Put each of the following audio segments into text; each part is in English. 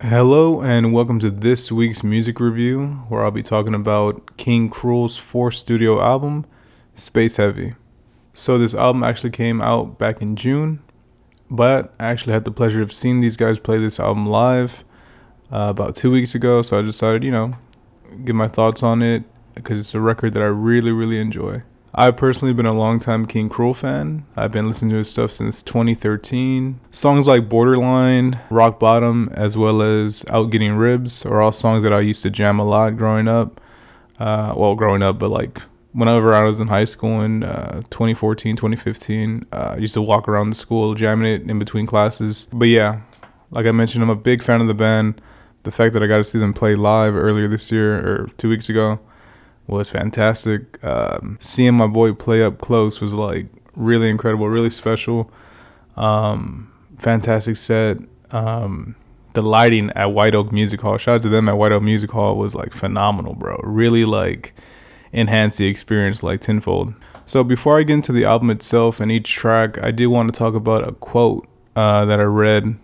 Hello and welcome to this week's music review, where I'll be talking about King Krule's fourth studio album, Space Heavy. So this album actually came out back in June, but I actually had the pleasure of seeing these guys play this album live about 2 weeks ago. So I decided, give my thoughts on it because it's a record that I really enjoy. I've personally been a longtime King Krule fan. I've been listening to his stuff since 2013. Songs like Borderline, Rock Bottom, as well as Out Getting Ribs are all songs that I used to jam a lot growing up. But like whenever I was in high school in 2014, 2015, I used to walk around the school jamming it in between classes. But yeah, like I mentioned, I'm a big fan of the band. The fact that I got to see them play live earlier this year or 2 weeks ago was fantastic. Seeing my boy play up close was like really incredible, really special. Fantastic set. The lighting at White Oak Music Hall, shout out to them at White Oak Music Hall, was like phenomenal, bro. Really like enhanced the experience like tenfold. So before I get into the album itself and each track, I did want to talk about a quote that I read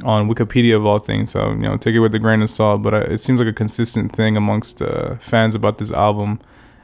on Wikipedia of all things, so take it with a grain of salt, but it seems like a consistent thing amongst fans about this album,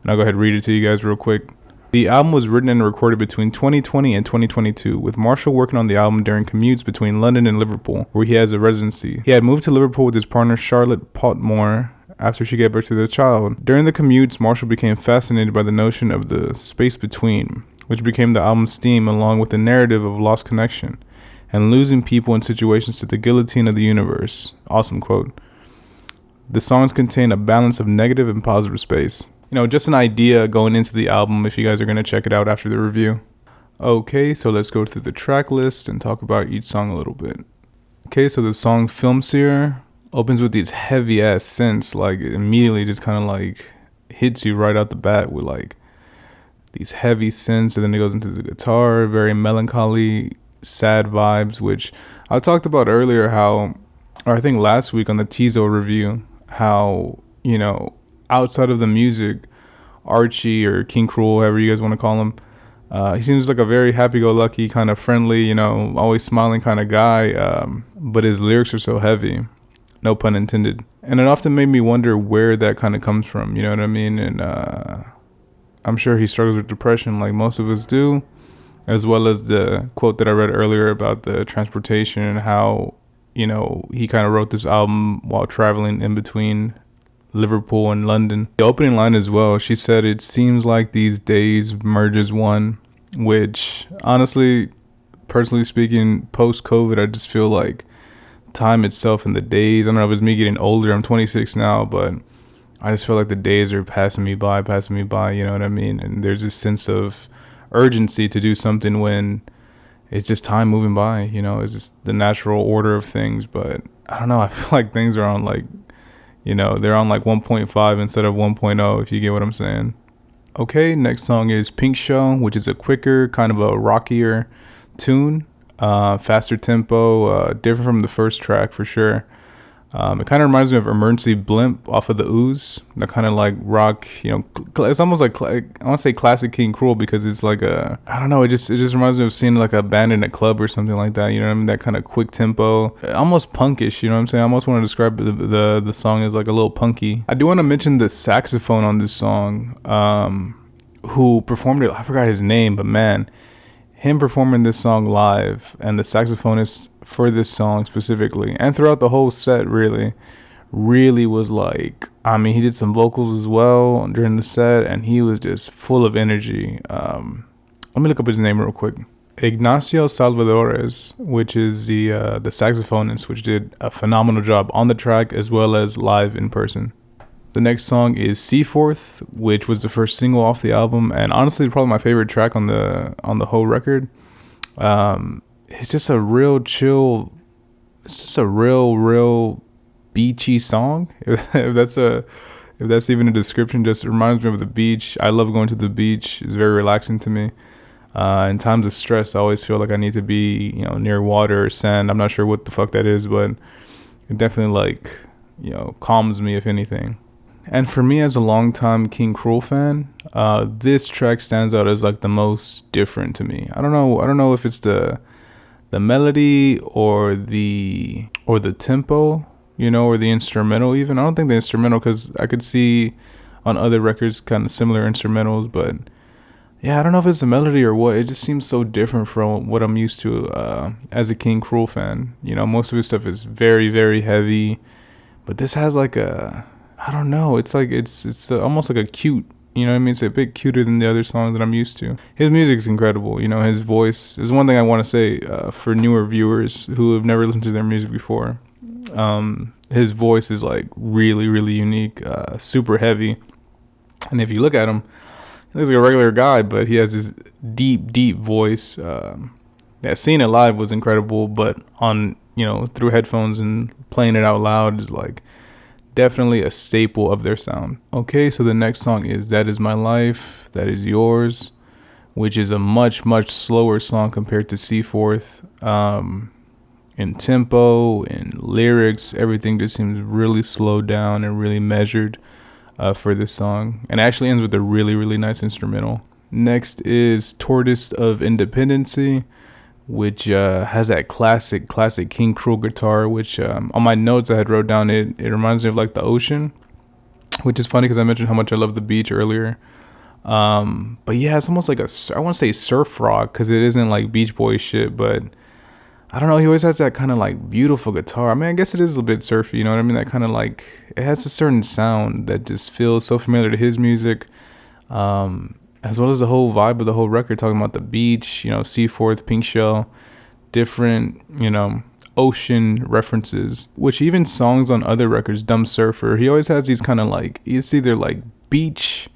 and I'll go ahead and read it to you guys real quick. The album was written and recorded between 2020 and 2022, with Marshall working on the album during commutes between London and Liverpool, where he has a residency. He had moved to Liverpool with his partner Charlotte Potmore after she gave birth to their child. During the commutes, Marshall became fascinated by the notion of the space between, which became the album's theme, along with the narrative of lost connection and losing people in situations to the guillotine of the universe. Awesome quote. The songs contain a balance of negative and positive space. Just an idea going into the album if you guys are going to check it out after the review. Okay, so let's go through the track list and talk about each song a little bit. Okay, so the song Film Seer opens with these heavy ass synths, like immediately just kind of like hits you right out the bat with like these heavy synths, and then it goes into the guitar, very melancholy, sad vibes, which I talked about earlier, or I think last week on the Tizo review, how outside of the music, Archie or King Krule, however you guys want to call him, he seems like a very happy-go-lucky, kind of friendly, always smiling kind of guy, but his lyrics are so heavy, no pun intended, and it often made me wonder where that kind of comes from, you know what I mean? And I'm sure he struggles with depression like most of us do, as well as the quote that I read earlier about the transportation and how, he kind of wrote this album while traveling in between Liverpool and London. The opening line as well, she said, "It seems like these days merge as one," which honestly, personally speaking, post-COVID, I just feel like time itself and the days, I don't know if it's me getting older, I'm 26 now, but I just feel like the days are passing me by, you know what I mean? And there's this sense of urgency to do something when it's just time moving by, it's just the natural order of things. But I don't know, I feel like things are on like, they're on like 1.5 instead of 1.0, if you get what I'm saying. Okay, next song is Pink Show, which is a quicker, kind of a rockier tune, faster tempo, different from the first track for sure. It kind of reminds me of Emergency Blimp off of the Ooze. That kind of like rock, it's almost like I want to say classic King Krule, because it's like I don't know, it just reminds me of seeing like a band in a club or something like that, you know what I mean? That kind of quick tempo, almost punkish, you know what I'm saying? I almost want to describe the song as like a little punky. I do want to mention the saxophone on this song, who performed it, I forgot his name, but man, him performing this song live, and the saxophonist for this song specifically, and throughout the whole set, really was like, he did some vocals as well during the set, and he was just full of energy. Let me look up his name real quick. Ignacio Salvadores, which is the saxophonist, which did a phenomenal job on the track as well as live in person. The next song is Seaforth, which was the first single off the album, and honestly probably my favorite track on the whole record. It's just a real chill, it's just a real beachy song. If that's even a description, just reminds me of the beach. I love going to the beach. It's very relaxing to me. In times of stress, I always feel like I need to be, near water or sand. I'm not sure what the fuck that is, but it definitely like, calms me if anything. And for me, as a longtime King Krule fan, this track stands out as like the most different to me. I don't know if it's the melody or the tempo, or the instrumental even. I don't think the instrumental, because I could see on other records kind of similar instrumentals, but yeah, I don't know if it's the melody or what. It just seems so different from what I'm used to as a King Krule fan. Most of his stuff is very, very heavy, but this has like I don't know. It's like it's almost like a cute. You know what I mean? It's a bit cuter than the other songs that I'm used to. His music is incredible. His voice is one thing I want to say for newer viewers who have never listened to their music before. His voice is like really, really unique, super heavy. And if you look at him, he looks like a regular guy, but he has this deep, deep voice. Seeing it live was incredible, but on, through headphones and playing it out loud is like definitely a staple of their sound. Okay, so the next song is That Is My Life, That Is Yours, which is a much, much slower song compared to Seaforth. In tempo, in lyrics, everything just seems really slowed down and really measured for this song. And it actually ends with a really, really nice instrumental. Next is Tortoise of Independency, which has that classic King Krule guitar, which on my notes I had wrote down, it reminds me of like the ocean, which is funny because I mentioned how much I love the beach earlier. But yeah, it's almost like I want to say surf rock, because it isn't like Beach Boys shit, but I don't know, he always has that kind of like beautiful guitar. I mean, I guess it is a bit surfy, you know what I mean? That kind of like, it has a certain sound that just feels so familiar to his music, as well as the whole vibe of the whole record, talking about the beach, Seaforth, Pink Shell, different, ocean references, which even songs on other records, Dumb Surfer, he always has these kind of like, it's either like beach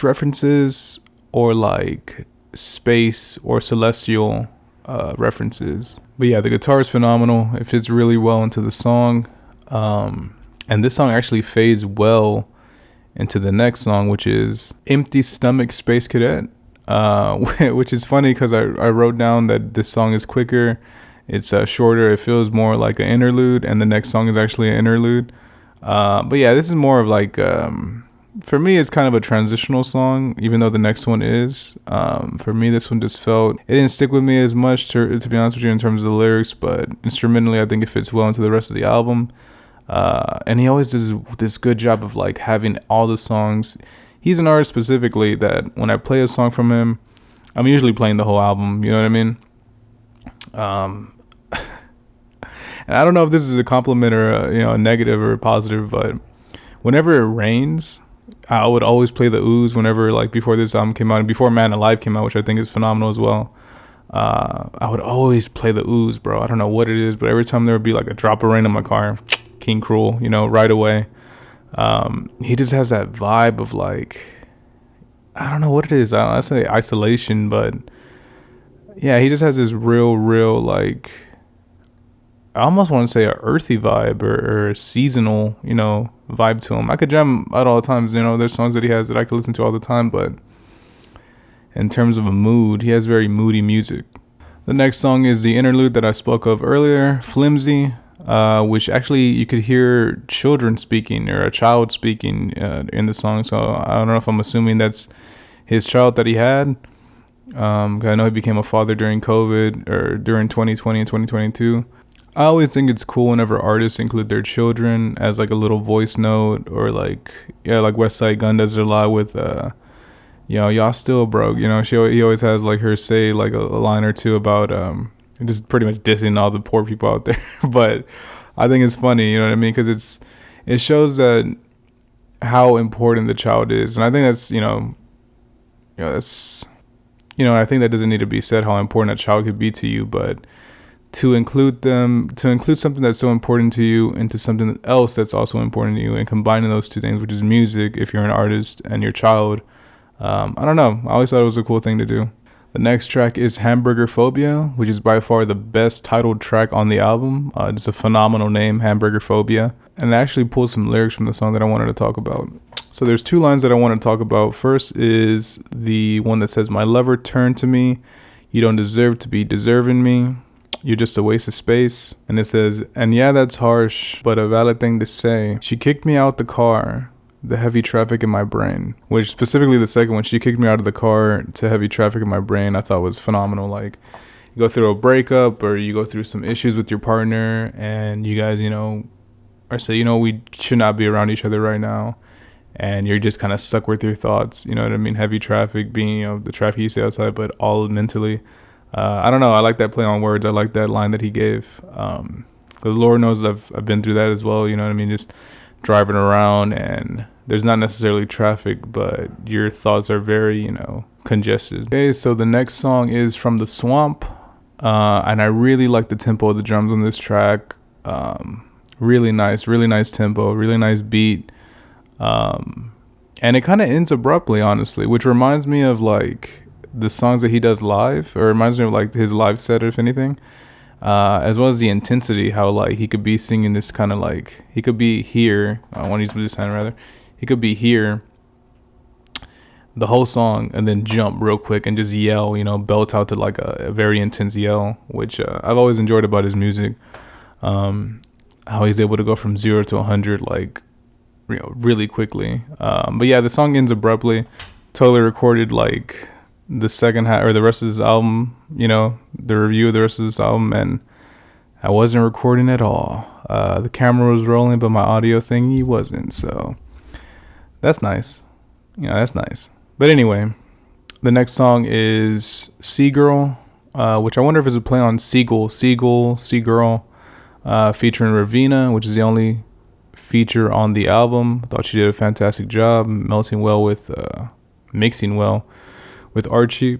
references or like space or celestial references. But yeah, the guitar is phenomenal. It fits really well into the song, and this song actually fades well into the next song, which is Empty Stomach Space Cadet, which is funny because I wrote down that this song is quicker, it's shorter, it feels more like an interlude, and the next song is actually an interlude. But yeah, this is more of like for me, it's kind of a transitional song, even though the next one is. For me, this one just felt, it didn't stick with me as much, to be honest with you, in terms of the lyrics, but instrumentally, I think it fits well into the rest of the album. And he always does this good job of like having all the songs. He's an artist specifically that when I play a song from him, I'm usually playing the whole album, you know what I mean? And I don't know if this is a compliment or a negative or a positive, but whenever it rains, I would always play the Ooze whenever, like, before this album came out and before Man Alive came out, which I think is phenomenal as well. I would always play the Ooze, bro. I don't know what it is, but every time there would be like a drop of rain in my car, King Krule, right away. He just has that vibe of like, I don't know what it is. I say isolation, but yeah, he just has this real like, I almost want to say a earthy vibe or seasonal, vibe to him. I could jam out all the times, there's songs that he has that I could listen to all the time, but in terms of a mood, he has very moody music. The next song is the interlude that I spoke of earlier, Flimsy, which actually you could hear children speaking or a child speaking in the song. So I don't know if I'm assuming that's his child that he had. I know he became a father during COVID or during 2020 and 2022. I always think it's cool whenever artists include their children as like a little voice note, or like West Side Gun does it a lot with y'all still broke, he always has like her say like a line or two about just pretty much dissing all the poor people out there. But I think it's funny, you know what I mean, because it shows that how important the child is. And I think that's I think that doesn't need to be said, how important a child could be to you, but to include something that's so important to you into something else that's also important to you, and combining those two things, which is music, if you're an artist, and your child, I don't know, I always thought it was a cool thing to do. The next track is Hamburger Phobia, which is by far the best titled track on the album. It's a phenomenal name, Hamburger Phobia, and I actually pulled some lyrics from the song that I wanted to talk about. So there's two lines that I want to talk about. First is the one that says, "My lover turned to me, you don't deserve to be deserving me. You're just a waste of space." And it says, "And yeah, that's harsh, but a valid thing to say. She kicked me out the car, the heavy traffic in my brain." Which specifically the second one, "She kicked me out of the car to heavy traffic in my brain," I thought was phenomenal. Like, you go through a breakup or you go through some issues with your partner and you guys, or say, you know, we should not be around each other right now, and you're just kind of stuck with your thoughts. You know what I mean? Heavy traffic being, you know, the traffic you see outside, but all mentally. I don't know. I like that play on words. I like that line that he gave. Because Lord knows I've been through that as well. You know what I mean? Just driving around and there's not necessarily traffic, but your thoughts are very, you know, congested. Okay, so the next song is from The Swamp. And I really like the tempo of the drums on this track. Really nice tempo, really nice beat. And it kind of ends abruptly, honestly, which reminds me of like the songs that he does live, or reminds me of like his live set, if anything. As well as the intensity, how like he could be singing this kind of like, he could be here, I want to use this hand rather, he could be here the whole song and then jump real quick and just yell, you know, belt out to like a very intense yell, which I've always enjoyed about his music. How he's able to go from 0 to 100 like, you know, really quickly. But yeah, the song ends abruptly. Totally recorded like the second half or the rest of this album, you know, the review of the rest of this album, and I wasn't recording at all. The camera was rolling, but my audio thingy wasn't, so that's nice. You know, that's nice. But anyway, the next song is Seagirl, which I wonder if it's a play on Seagull, Seagirl, featuring Ravina, which is the only feature on the album. Thought she did a fantastic job mixing well with Archie.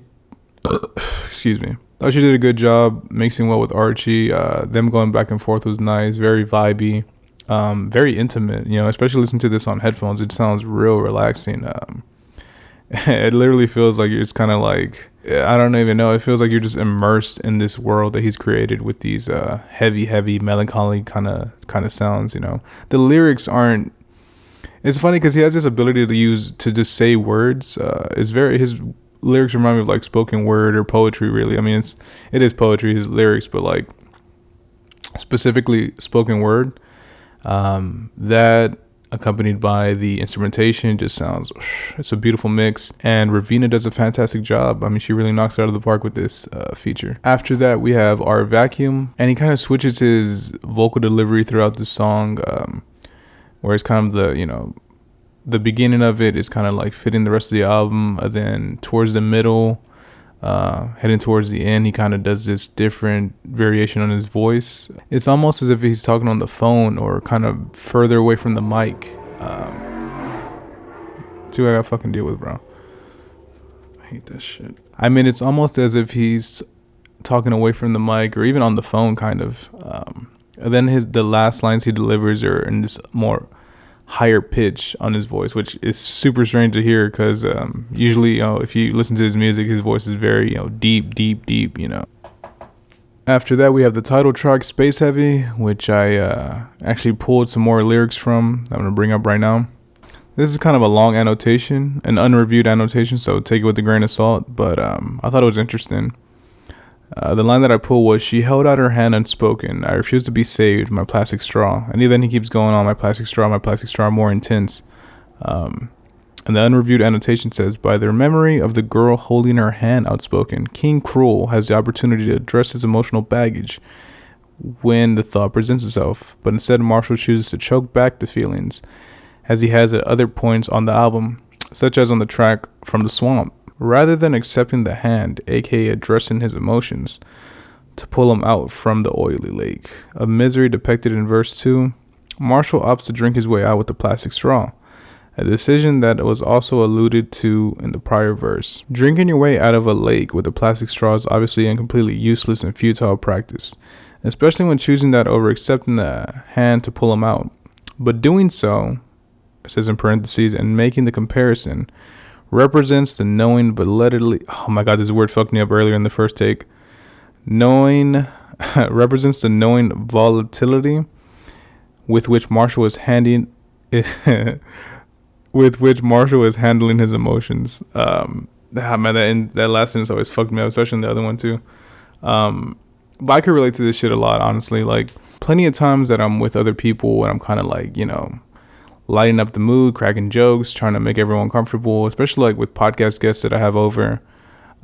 Excuse me. Thought she did a good job mixing well with Archie. Them going back and forth was nice, very vibey, very intimate, you know, especially listening to this on headphones. It sounds real relaxing. It literally feels like it's kind of like, I don't even know, it feels like you're just immersed in this world that he's created with these heavy melancholy kind of sounds, you know. The lyrics aren't, it's funny because he has this ability to just say words. His lyrics remind me of like spoken word or poetry, really. I mean, it is poetry, his lyrics, but like specifically spoken word, that accompanied by the instrumentation just sounds, it's a beautiful mix, and Ravina does a fantastic job. I mean, she really knocks it out of the park with this feature. After that, we have Our Vacuum, and he kind of switches his vocal delivery throughout the song, where it's kind of the, you know, the beginning of it is kind of like fitting the rest of the album, and then towards the middle, heading towards the end, he kind of does this different variation on his voice. It's almost as if he's talking on the phone or kind of further away from the mic. See what I gotta fucking deal with, bro. I hate that shit. I mean, it's almost as if he's talking away from the mic or even on the phone, kind of. And then the last lines he delivers are in this more higher pitch on his voice, which is super strange to hear because usually, you know, if you listen to his music, his voice is very, you know, deep, you know. After that, we have the title track, Space Heavy, which I actually pulled some more lyrics from that I'm going to bring up right now. This is kind of a long annotation, an unreviewed annotation, so take it with a grain of salt, but I thought it was interesting. The line that I pulled was, she held out her hand unspoken. I refuse to be saved, my plastic straw. And then he keeps going on, my plastic straw, more intense. And the unreviewed annotation says, by their memory of the girl holding her hand outspoken, King Krule has the opportunity to address his emotional baggage when the thought presents itself. But instead, Marshall chooses to choke back the feelings, as he has at other points on the album, such as on the track From the Swamp. Rather than accepting the hand, aka addressing his emotions, to pull him out from the oily lake of misery depicted in verse 2, Marshall opts to drink his way out with the plastic straw, a decision that was also alluded to in the prior verse. Drinking your way out of a lake with a plastic straw is obviously a completely useless and futile practice, especially when choosing that over accepting the hand to pull him out. But doing so, it says in parentheses, and making the comparison, represents the knowing but oh my god, this word fucked me up earlier in the first take. Represents the knowing volatility with which Marshall is handling his emotions. That last sentence always fucked me up, especially in the other one too. But I could relate to this shit a lot, honestly. Like, plenty of times that I'm with other people and I'm kind of like, you know, lighting up the mood, cracking jokes, trying to make everyone comfortable, especially like with podcast guests that I have over,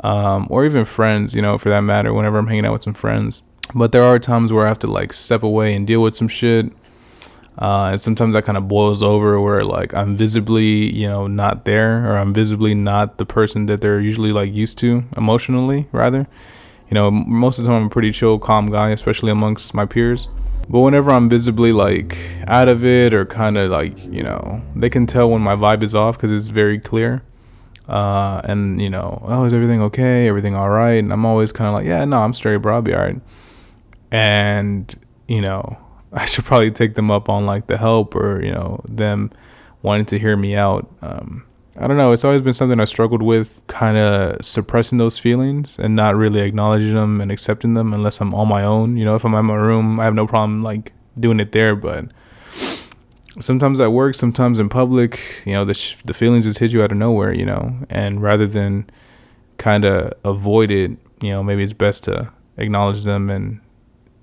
or even friends, you know, for that matter, whenever I'm hanging out with some friends. But there are times where I have to like step away and deal with some shit. And sometimes that kind of boils over where like I'm visibly, not there, or I'm visibly not the person that they're usually like used to emotionally, rather. Most of the time I'm a pretty chill, calm guy, especially amongst my peers. But whenever I'm visibly like out of it, or kind of like, they can tell when my vibe is off because it's very clear. And oh, is everything okay? Everything all right? And I'm always kind of like, yeah, no, I'm straight, bro. I'll be all right. And, I should probably take them up on like the help, or, them wanting to hear me out. I don't know. It's always been something I struggled with, kind of suppressing those feelings and not really acknowledging them and accepting them unless I'm on my own. If I'm in my room, I have no problem like doing it there. But sometimes at work, sometimes in public, the feelings just hit you out of nowhere, and rather than kind of avoid it, maybe it's best to acknowledge them and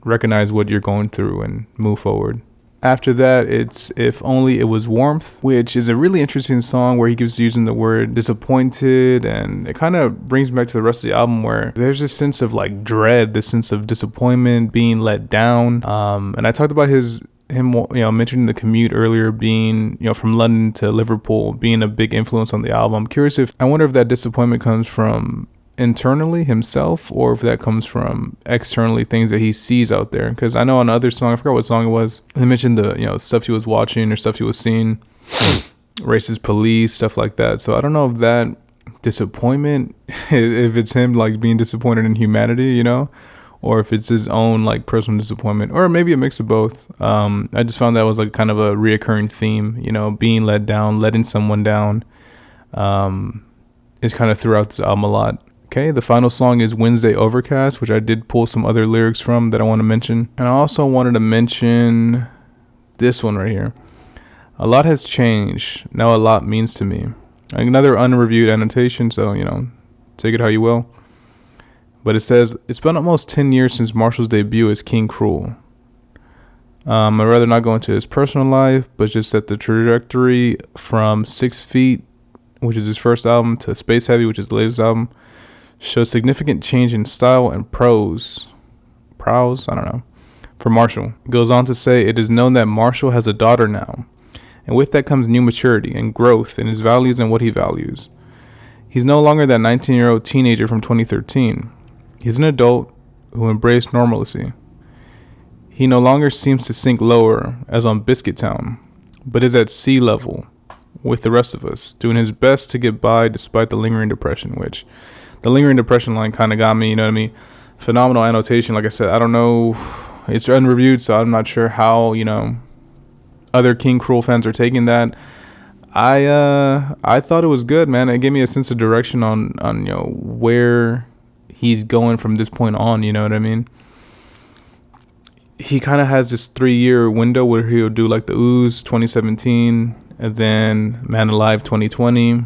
recognize what you're going through and move forward. After that, it's If Only It Was Warmth, which is a really interesting song where he keeps using the word disappointed, and it kind of brings me back to the rest of the album where there's this sense of like dread, this sense of disappointment, being let down. And I talked about him mentioning the commute earlier, being from London to Liverpool, being a big influence on the album. I'm curious I wonder if that disappointment comes from internally himself, or if that comes from externally, things that he sees out there. Because I know on another song, I forgot what song it was, they mentioned the stuff he was watching or stuff he was seeing, racist police, stuff like that. So I don't know if that disappointment, if it's him like being disappointed in humanity, or if it's his own like personal disappointment, or maybe a mix of both. I just found that was like kind of a reoccurring theme, being let down, letting someone down, is kind of throughout this album a lot. Okay, the final song is Wednesday Overcast, which I did pull some other lyrics from that I want to mention. And I also wanted to mention this one right here. A lot has changed. Now a lot means to me. Another unreviewed annotation, so, take it how you will. But it says, it's been almost 10 years since Marshall's debut as King Krule. I'd rather not go into his personal life, but just that the trajectory from 6 Feet, which is his first album, to Space Heavy, which is the latest album, shows significant change in style and prose, I don't know, for Marshall. It goes on to say, it is known that Marshall has a daughter now, and with that comes new maturity and growth in his values and what he values. He's no longer that 19-year-old teenager from 2013. He's an adult who embraced normalcy. He no longer seems to sink lower, as on Biscuit Town, but is at sea level with the rest of us, doing his best to get by despite the lingering depression, which the lingering depression line kind of got me, you know what I mean? Phenomenal annotation. Like I said, I don't know. It's unreviewed, so I'm not sure how, other King Krule fans are taking that. I thought it was good, man. It gave me a sense of direction on where he's going from this point on, you know what I mean? He kind of has this 3-year window where he'll do like the Ooze 2017, and then Man Alive 2020,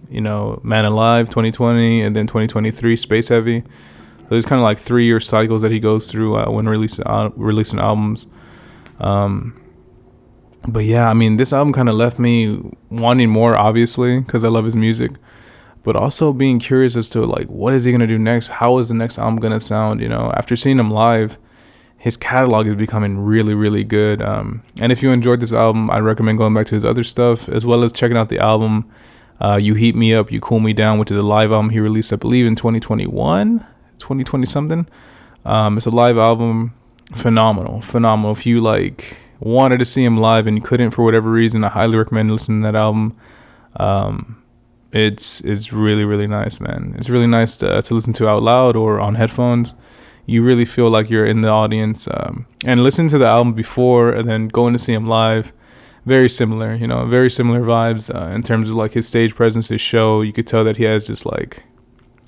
Man Alive 2020, and then 2023 Space Heavy. So there's kind of like 3-year cycles that he goes through when releasing albums. But yeah, I mean, this album kind of left me wanting more, obviously, because I love his music, but also being curious as to like, what is he gonna do next? How is the next album gonna sound? After seeing him live, his catalog is becoming really, really good. And if you enjoyed this album, I recommend going back to his other stuff, as well as checking out the album You Heat Me Up, You Cool Me Down, which is a live album he released, I believe, in 2020 something. It's a live album. Phenomenal. If you like wanted to see him live and you couldn't for whatever reason, I highly recommend listening to that album. It's really, really nice, man. It's really nice to listen to out loud or on headphones. You really feel like you're in the audience. And listening to the album before and then going to see him live, very similar, very similar vibes in terms of like his stage presence, his show. You could tell that he has just like,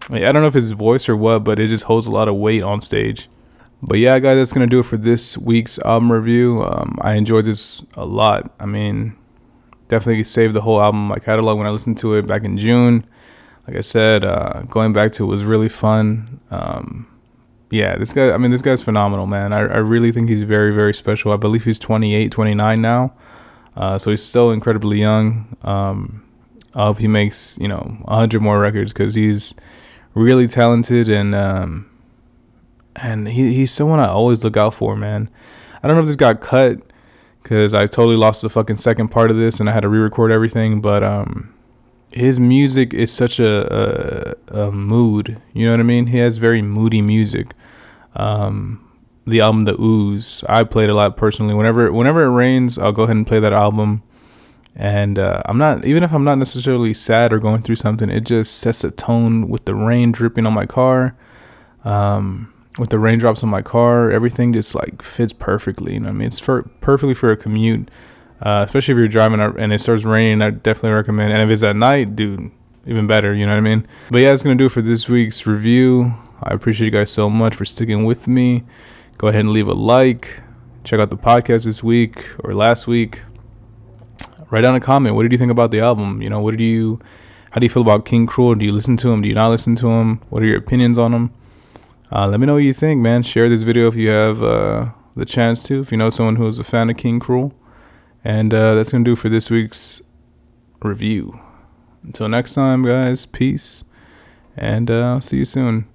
I don't know if it's his voice or what, but it just holds a lot of weight on stage. But yeah, guys, that's going to do it for this week's album review. I enjoyed this a lot. I mean, definitely saved the whole album in my catalog when I listened to it back in June. Like I said, going back to it was really fun. Yeah, this guy's phenomenal, man. I really think he's very, very special. I believe he's 28, 29 now. So he's still incredibly young. I hope he makes, 100 more records because he's really talented and he's someone I always look out for, man. I don't know if this got cut because I totally lost the fucking second part of this and I had to re-record everything. But his music is such a mood. You know what I mean? He has very moody music. The album The Ooze, I played a lot personally. Whenever it rains, I'll go ahead and play that album. And I'm not, even if I'm not necessarily sad or going through something, it just sets a tone with the rain dripping on my car, with the raindrops on my car. Everything just like fits perfectly. You know what I mean? It's perfectly for a commute, especially if you're driving and it starts raining. I definitely recommend. And if it's at night, dude, even better. You know what I mean? But yeah, that's gonna do it for this week's review. I appreciate you guys so much for sticking with me. Go ahead and leave a like. Check out the podcast this week or last week. Write down a comment. What did you think about the album? You know, how do you feel about King Krule? Do you listen to him? Do you not listen to him? What are your opinions on him? Let me know what you think, man. Share this video if you have the chance to, if you know someone who is a fan of King Krule. And that's going to do it for this week's review. Until next time, guys, peace. And I'll see you soon.